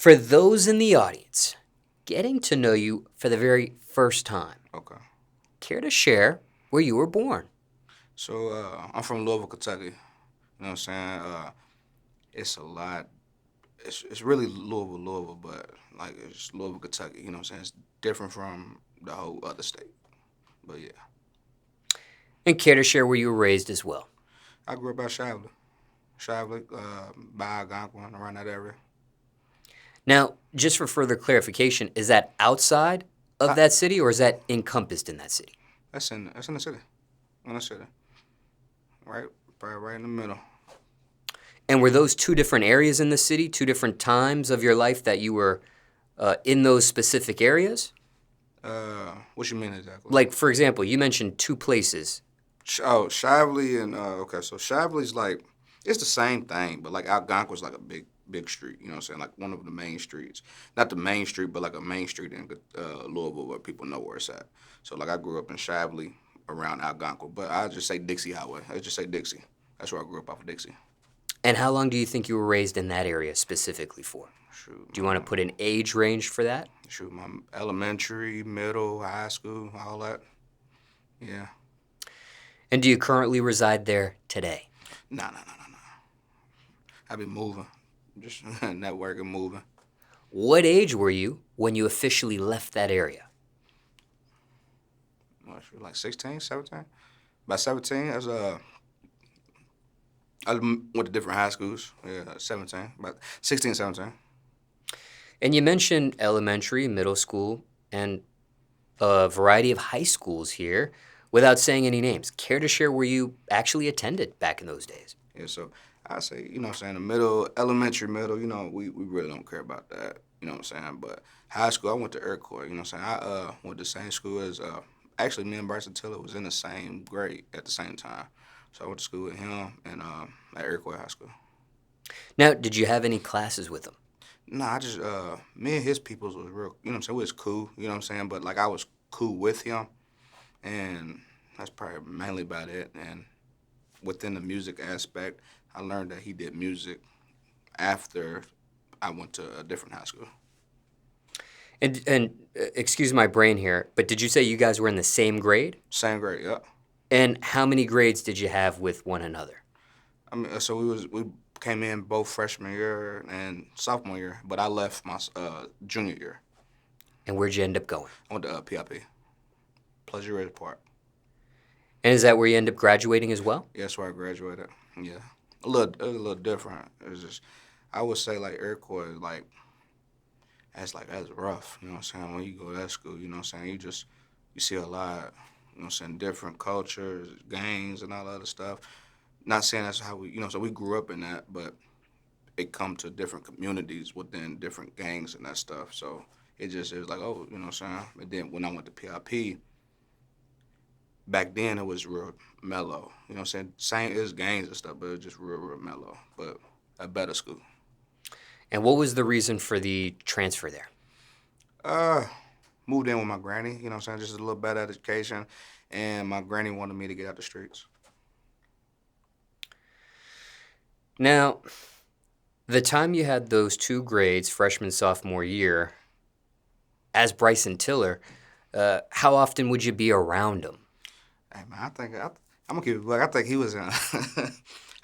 For those in the audience getting to know you for the very first time, Okay. care to share where you were born? So I'm from Louisville, Kentucky. You know what I'm saying? It's a lot. It's really Louisville, but like it's Louisville, Kentucky. You know what I'm saying? It's different from the whole other state. But yeah, And care to share where you were raised as well? I grew up at Shively, by Algonquin, around that area. Now, just for further clarification, is that outside of I, that city or is that encompassed in that city? that's in the city. In the city, right, probably right in the middle. And were those two different areas in the city, two different times of your life that you were in those specific areas? What you mean exactly? Like, for example, you mentioned two places. Shively and okay, so Shively's like it's the same thing, but like Algonquin's like a big street. You know what I'm saying? Like one of the main streets, not the main street, but like a main street in Louisville where people know where it's at. So like I grew up in Shively around Algonquin, but I just say Dixie Highway. I just say Dixie. That's where I grew up off of Dixie. And how long do you think you were raised in that area specifically for? Shoot, Do you want to put an age range for that? my elementary, middle, high school, all that. Yeah. And do you currently reside there today? Nah. I be moving, just networking, moving. What age were you when you officially left that area? What, like 16, 17? By 17, I went to different high schools. Yeah, 17, about 16, 17. And you mentioned elementary, middle school, and a variety of high schools here without saying any names. Care to share where you actually attended back in those days? Yeah, so I say, you know what I'm saying, the middle, elementary, middle, we really don't care about that, you know what I'm saying? But high school, I went to Iroquois, you know what I'm saying? I went to the same school as, actually, me and Bryson Tiller was in the same grade at the same time. So I went to school with him and at Iroquois High School. Now, did you have any classes with them? Nah, I just me and his peoples was real. You know what I'm saying? We was cool. You know what I'm saying? But like I was cool with him, and that's probably mainly about it. And within the music aspect, I learned that he did music after I went to a different high school. And excuse my brain here, but did you say you guys were in the same grade? Same grade, yeah. And how many grades did you have with one another? I mean, so we came in both freshman year and sophomore year, but I left my junior year. And where'd you end up going? I went to PIP, Pleasure Ridge Park. And is that where you end up graduating as well? Yeah, that's where I graduated. Yeah, a little different. It's just I would say like Iroquois that's rough. You know what I'm saying? When you go to that school, you know what I'm saying? You see a lot. You know what I'm saying? Different cultures, gangs, and all that other stuff. Not saying that's how so we grew up in that, but it come to different communities within different gangs and that stuff. So it was like, oh, you know what I'm saying? And then when I went to PIP, back then it was real mellow. You know what I'm saying? Same as gangs and stuff, but it was just real mellow. But a better school. And what was the reason for the transfer there? Uh, Moved in with my granny, you know what I'm saying? Just a little better education. And my granny wanted me to get out the streets. Now, the time you had those two grades, freshman, sophomore year, as Bryson Tiller, how often would you be around him? Hey man, I'm gonna keep it a buck. I think he was in,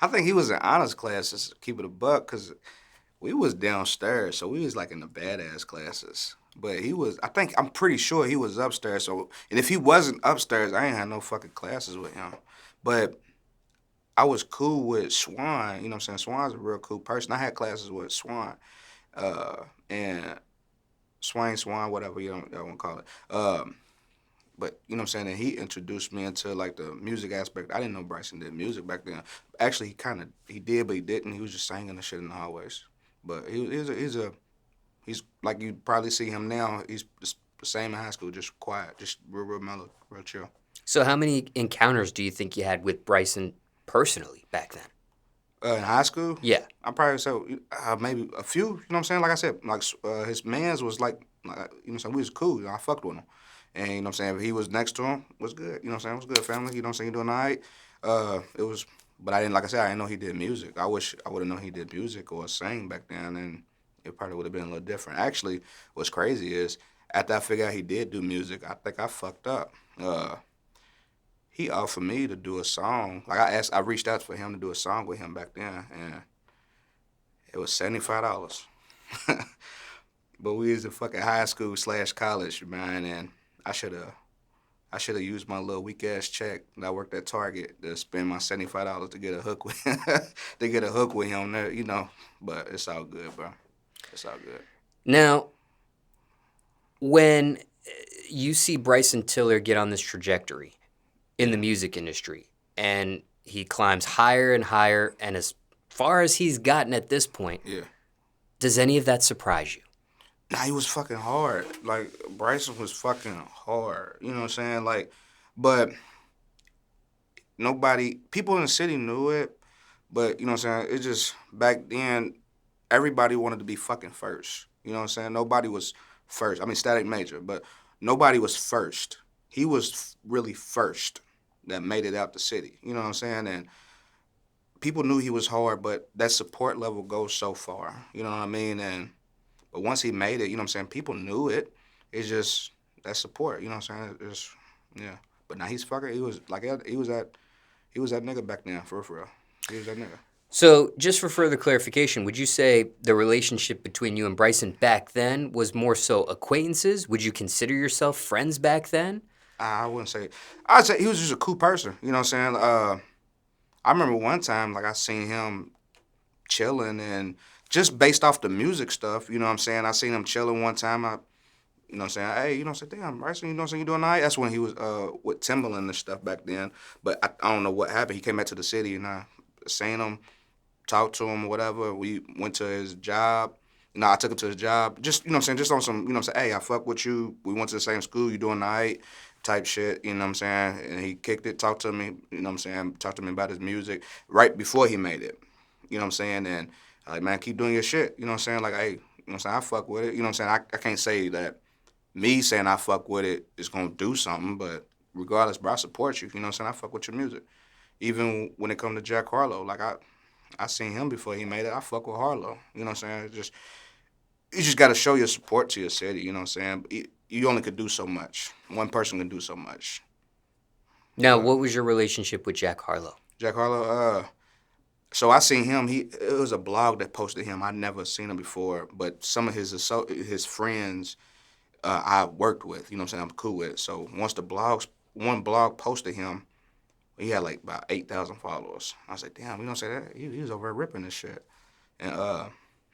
I think he was in honors classes. Keep it a buck, cause we was downstairs, so we was like in the badass classes. But I'm pretty sure he was upstairs. So, and if he wasn't upstairs, I ain't had no fucking classes with him. But I was cool with Swan. You know what I'm saying? Swan's a real cool person. I had classes with Swan, and Swan, whatever y'all want to call it. But you know what I'm saying? And he introduced me into like the music aspect. I didn't know Bryson did music back then. Actually, he did, but he didn't. He was just singing the shit in the hallways. But he's like you probably see him now. He's the same in high school, just quiet, just real mellow, real chill. So, how many encounters do you think you had with Bryson personally back then? In high school, Yeah. I probably say maybe a few. You know what I'm saying? Like I said, like his man's was you know what I'm saying? We was cool. You know, I fucked with him. And, you know what I'm saying, if he was next to him, was good. You know what I'm saying? It was good, family. You know what I'm saying? You doing all right? It was, but I didn't, like I said, I didn't know he did music. I wish I would have known he did music or sang back then. And it probably would have been a little different. Actually, what's crazy is after I figured out he did do music, I think I fucked up. He offered me to do a song. Like I reached out for him to do a song with him back then, and it was $75. But we was in fucking high school / college, man, and I should have. I should have used my little weak ass check that I worked at Target to spend my $75 to get a hook with to get a hook with him there, you know. But it's all good, bro. It's all good. Now, when you see Bryson Tiller get on this trajectory in the music industry, and he climbs higher and higher, and as far as he's gotten at this point, Yeah. does any of that surprise you? Nah, he was fucking hard. Like Bryson was fucking hard. You know what I'm saying? Like, but people in the city knew it, but you know what I'm saying? It just back then, everybody wanted to be fucking first. You know what I'm saying? Nobody was first. I mean, Static Major, but nobody was first. He was really first that made it out the city. You know what I'm saying? And people knew he was hard, but that support level goes so far. You know what I mean? But once he made it, you know what I'm saying? People knew it. It's just that support. You know what I'm saying? It's, yeah. But now he's fucking. He was like he was that nigga back then for real. He was that nigga. So, just for further clarification, would you say the relationship between you and Bryson back then was more so acquaintances? Would you consider yourself friends back then? I wouldn't say. I'd say he was just a cool person. You know what I'm saying? I remember one time like I seen him chilling and just based off the music stuff. You know what I'm saying? I seen him chilling one time. You know what I'm saying? Hey, you know what I'm saying? Damn, Bryson, you know what I'm saying? You doing all right? That's when he was with Timbaland and stuff back then. But I don't know what happened. He came back to the city and I seen him, talked to him or whatever. We went to his job. You know, I took him to his job. Just, you know what I'm saying? Just on some, you know what I'm saying? Hey, I fuck with you. We went to the same school. You doing all right? Type shit, you know what I'm saying? And he kicked it, talked to me, you know what I'm saying? Talked to me about his music right before he made it. You know what I'm saying? And like, man, keep doing your shit. You know what I'm saying? Like, hey, you know what I'm saying? I fuck with it. You know what I'm saying? I can't say that me saying I fuck with it is gonna do something, but regardless, bro, I support you. You know what I'm saying? I fuck with your music. Even when it come to Jack Harlow, like I seen him before he made it. I fuck with Harlow. You know what I'm saying? You just gotta show your support to your city. You know what I'm saying? You only could do so much. One person can do so much. Now, what was your relationship with Jack Harlow? Jack Harlow, so I seen him. It was a blog that posted him. I never seen him before, but some of his friends I worked with. You know what I'm saying? I'm cool with. So once one blog posted him, he had like about 8,000 followers. I was like, damn, we don't say that. He was over there ripping this shit. And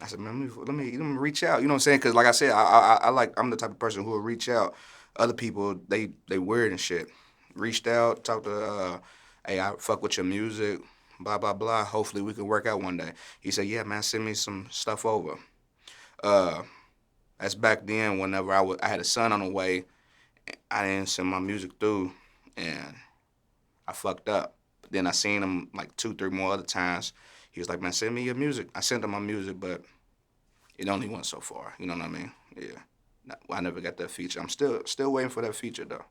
I said, man, let me reach out. You know what I'm saying? Because like I said, I'm the type of person who will reach out. Other people, they weird and shit. Reached out, talked to, hey, I fuck with your music, blah, blah, blah. Hopefully we can work out one day. He said, yeah, man, send me some stuff over. That's back then whenever I had a son on the way, I didn't send my music through, and I fucked up. But then I seen him like 2, 3 more other times. He was like, man, send me your music. I sent him my music, but it only went so far. You know what I mean? Yeah. I never got that feature. I'm still waiting for that feature though.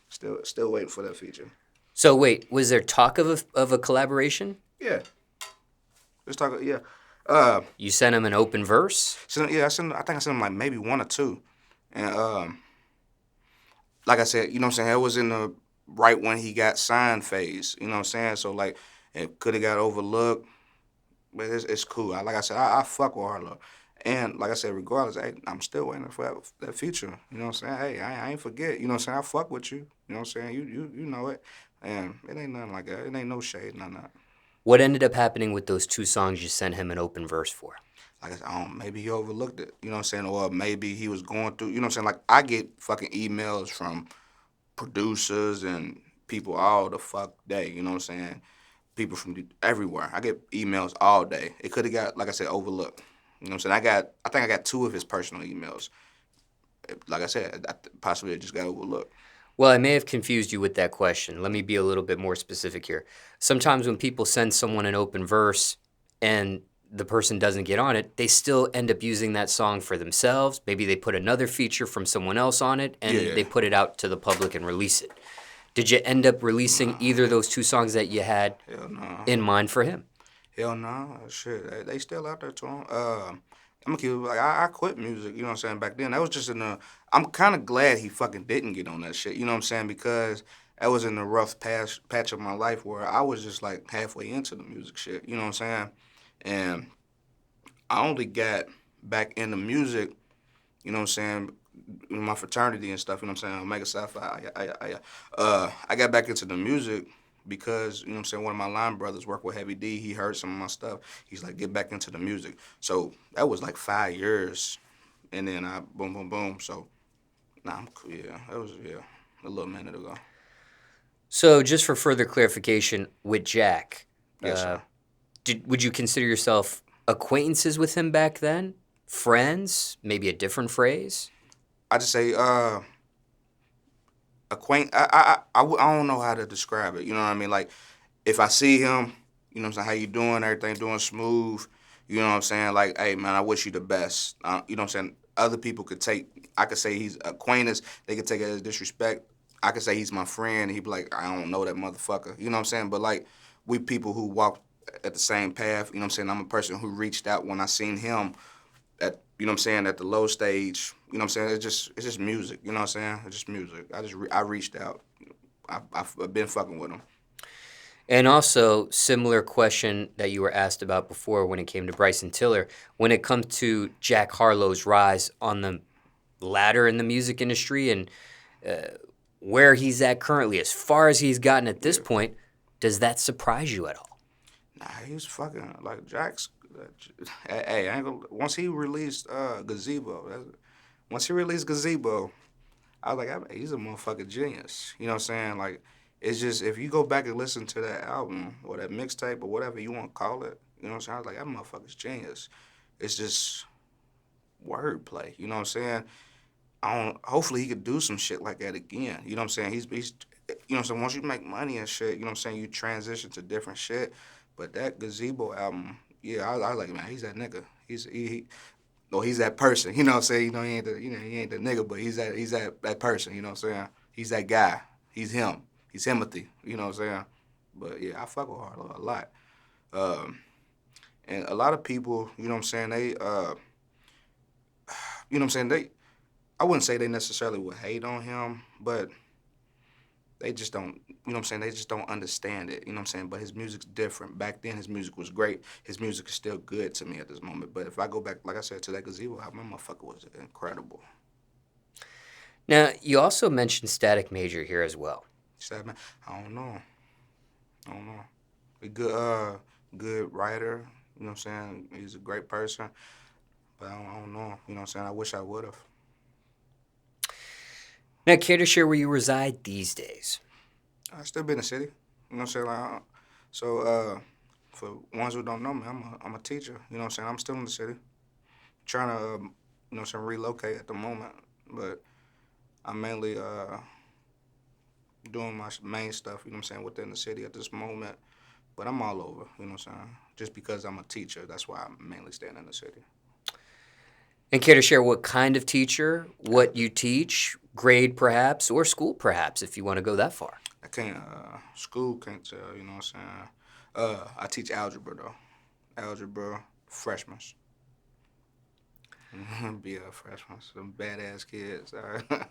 Still waiting for that feature. So wait, was there talk of a collaboration? Yeah. Let's talk. Yeah. You sent him an open verse? I think I sent him like maybe 1 or 2, and like I said, you know what I'm saying? It was in the right when he got signed phase. You know what I'm saying? So like it could have got overlooked, but it's cool. Like I said, I fuck with Harlow. And like I said, regardless, hey, I'm still waiting for that feature. You know what I'm saying? Hey, I ain't forget. You know what I'm saying? I fuck with you. You know what I'm saying? You know it. And it ain't nothing like that. It ain't no shade, none of that. What ended up happening with those 2 songs you sent him an open verse for? Like I said, maybe he overlooked it. You know what I'm saying? Or maybe he was going through, you know what I'm saying? Like I get fucking emails from producers and people all the fuck day. You know what I'm saying? People from everywhere. I get emails all day. It could have got, like I said, overlooked. You know what I'm saying? I think I got 2 of his personal emails. Like I said, possibly it just got overlooked. Well, I may have confused you with that question. Let me be a little bit more specific here. Sometimes when people send someone an open verse and the person doesn't get on it, they still end up using that song for themselves. Maybe they put another feature from someone else on it, and they put it out to the public and release it. Did you end up releasing either of those 2 songs that you had in mind for him? Hell no. Shit. They still out there to him. I'm gonna keep it like I quit music, you know what I'm saying? Back then, that was just in the. I'm kind of glad he fucking didn't get on that shit, you know what I'm saying? Because that was in the rough patch of my life where I was just like halfway into the music shit, you know what I'm saying? And I only got back into music, you know what I'm saying, in my fraternity and stuff, you know what I'm saying, Omega Psi Phi. I got back into the music because, you know what I'm saying, one of my line brothers worked with Heavy D. He heard some of my stuff. He's like, get back into the music. So that was like 5 years. And then I, boom, boom, boom. So, nah, I'm cool. Yeah, that was, yeah, a little minute ago. So, just for further clarification, with Jack, Yes, uh, sir. would you consider yourself acquaintances with him back then? Friends? Maybe a different phrase? I just say, I don't know how to describe it. You know what I mean? Like, if I see him, you know what I'm saying, how you doing, everything doing smooth, you know what I'm saying, like, hey, man, I wish you the best. You know what I'm saying? Other people could I could say he's acquaintance, they could take it as disrespect. I could say he's my friend, and he'd be like, I don't know that motherfucker. You know what I'm saying? But, like, we people who walk at the same path, you know what I'm saying? I'm a person who reached out when I seen him at, you know what I'm saying, at the low stage. You know what I'm saying? It's just music. You know what I'm saying? It's just music. I reached out. I've been fucking with him. And also, similar question that you were asked about before when it came to Bryson Tiller. When it comes to Jack Harlow's rise on the ladder in the music industry and uh, where he's at currently, as far as he's gotten at this Yeah. point, does that surprise you at all? Nah, he was fucking like Jack's. Hey, I ain't gonna, once he released Gazebo, once he released Gazebo, I was like, he's a motherfucking genius. You know what I'm saying? Like, it's just if you go back and listen to that album or that mixtape or whatever you want to call it, you know what I'm saying? I was like, that motherfucker's genius. It's just wordplay. You know what I'm saying? I don't. Hopefully, he could do some shit like that again. You know what I'm saying? He's you know what I'm saying? Once you make money and shit, you know what I'm saying? You transition to different shit. But that Gazebo album, yeah, I was like, man, he's that nigga. No, he's that person. You know what I'm saying? He ain't the nigga, but he's that person. You know what I'm saying? He's that guy. He's him. He's Timothy. You know what I'm saying? But yeah, I fuck with Harlow a lot. Um, and a lot of people, you know what I'm saying? You know what I'm saying? I wouldn't say they necessarily would hate on him, but they just don't, you know what I'm saying? They just don't understand it, you know what I'm saying? But his music's different. Back then, his music was great. His music is still good to me at this moment. But if I go back, like I said, to that Gazebo album, that motherfucker was incredible. Now, you also mentioned Static Major here as well. Sad man, I don't know. I don't know. A good writer, you know what I'm saying? He's a great person, but I don't know, you know what I'm saying? I wish I would have. Now, care to share where you reside these days? I still be in the city, you know what I'm saying? Like, so, for ones who don't know me, I'm a teacher. You know what I'm saying? I'm still in the city, trying to, you know what I'm saying, relocate at the moment. But I'm mainly doing my main stuff. You know what I'm saying, within the city at this moment. But I'm all over. You know what I'm saying? Just because I'm a teacher, that's why I'm mainly staying in the city. And care to share what kind of teacher, I, what you teach, grade perhaps, or school perhaps, if you want to go that far? I can't. School can't tell. You know what I'm saying? I teach algebra though. Algebra freshmen. Be a freshman. Some badass kids. All right.